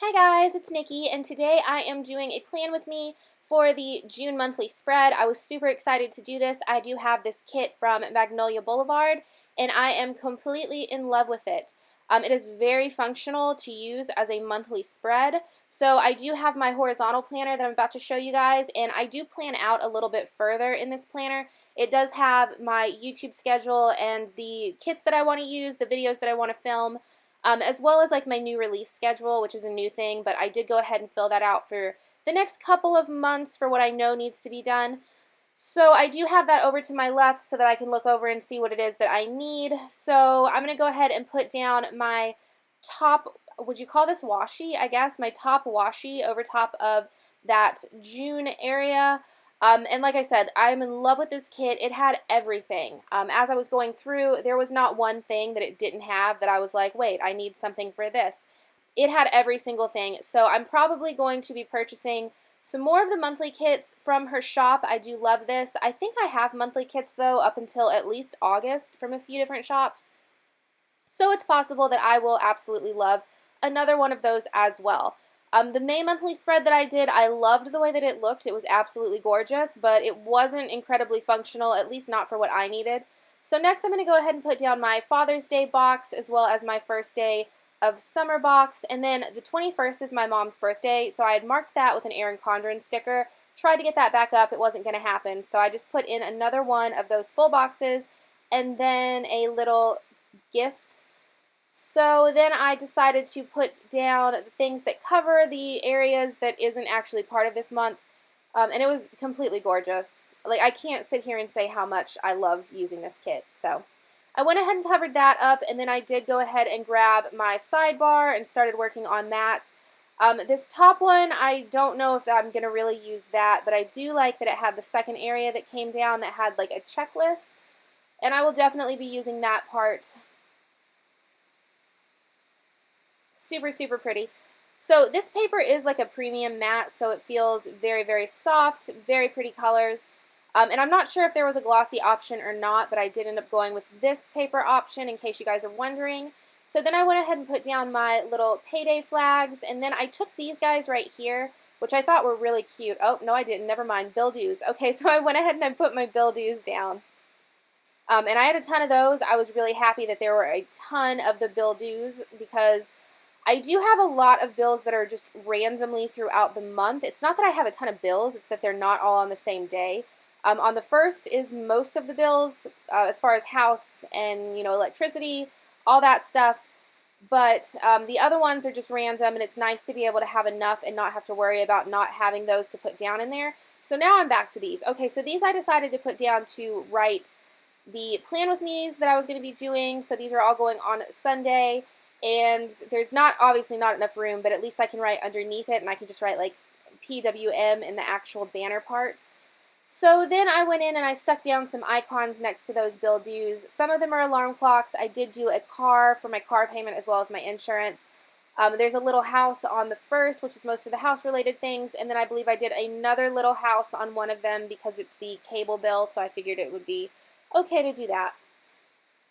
Hi guys, it's Nikki, and today I am doing a plan with me for the June monthly spread. I was super excited to do this. I do have this kit from Magnolia Boulevard, and I am completely in love with it. It is very functional to use as a monthly spread. So I do have my horizontal planner that I'm about to show you guys, and I do plan out a little bit further in this planner. It does have my YouTube schedule and the kits that I want to use, the videos that I want to film, as well as like my new release schedule, which is a new thing, but I did go ahead and fill that out for the next couple of months for what I know needs to be done. So I do have that over to my left so that I can look over and see what it is that I need. So I'm going to go ahead and put down my top, would you call this washi? I guess my top washi over top of that June area. And like I said, I'm in love with this kit. It had everything. As I was going through, there was not one thing that it didn't have that I was like, wait, I need something for this. It had every single thing. So I'm probably going to be purchasing some more of the monthly kits from her shop. I do love this. I think I have monthly kits though up until at least August from a few different shops. So it's possible that I will absolutely love another one of those as well. The May monthly spread that I did, I loved the way that it looked. It was absolutely gorgeous, but it wasn't incredibly functional, at least not for what I needed. So next I'm going to go ahead and put down my Father's Day box as well as my first day of summer box, and then the 21st is my mom's birthday, so I had marked that with an Erin Condren sticker. Tried to get that back up, it wasn't going to happen, so I just put in another one of those full boxes and then a little gift. So then I decided to put down the things that cover the areas that isn't actually part of this month, and it was completely gorgeous. Like, I can't sit here and say how much I loved using this kit. So I went ahead and covered that up, and then I did go ahead and grab my sidebar and started working on that. This top one, I don't know if I'm going to really use that, but I do like that it had the second area that came down that had like a checklist, and I will definitely be using that part. Super, super pretty. So this paper is like a premium matte, so it feels very, very soft, very pretty colors. And I'm not sure if there was a glossy option or not, but I did end up going with this paper option in case you guys are wondering. So then I went ahead and put down my little payday flags, and then I took these guys right here, which I thought were really cute. Oh, no I didn't, never mind, bill dues. Okay, so I went ahead and I put my bill dues down. And I had a ton of those. I was really happy that there were a ton of the bill dues because I do have a lot of bills that are just randomly throughout the month. It's not that I have a ton of bills, it's that they're not all on the same day. On the 1st is most of the bills as far as house and, you know, electricity, all that stuff. But the other ones are just random, and it's nice to be able to have enough and not have to worry about not having those to put down in there. So now I'm back to these. Okay, so these I decided to put down to write the plan with me's that I was going to be doing. So these are all going on Sunday. And there's obviously not enough room, but at least I can write underneath it, and I can just write like PWM in the actual banner parts. So then I went in and I stuck down some icons next to those bill dues. Some of them are alarm clocks. I did do a car for my car payment as well as my insurance. There's a little house on the 1st, which is most of the house related things, and then I believe I did another little house on one of them because it's the cable bill, so I figured it would be okay to do that.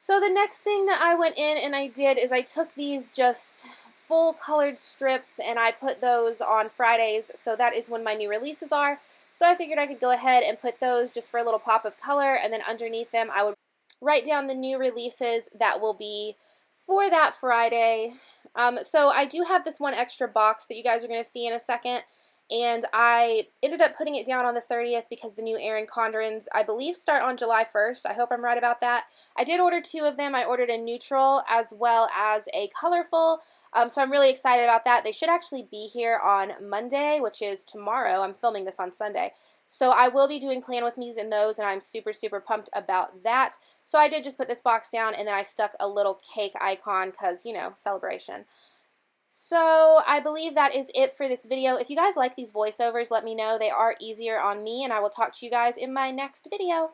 So the next thing that I went in and I did is I took these just full colored strips and I put those on Fridays, so that is when my new releases are. So I figured I could go ahead and put those just for a little pop of color, and then underneath them I would write down the new releases that will be for that Friday. So I do have this one extra box that you guys are going to see in a second, and I ended up putting it down on the 30th because the new Erin Condrens, I believe, start on July 1st. I hope I'm right about that. I did order 2 of them. I ordered a neutral as well as a colorful, so I'm really excited about that. They should actually be here on Monday, which is tomorrow. I'm filming this on Sunday. So I will be doing plan with me's in those, and I'm super, super pumped about that. So I did just put this box down, and then I stuck a little cake icon because, you know, celebration. So I believe that is it for this video. If you guys like these voiceovers, let me know. They are easier on me, and I will talk to you guys in my next video.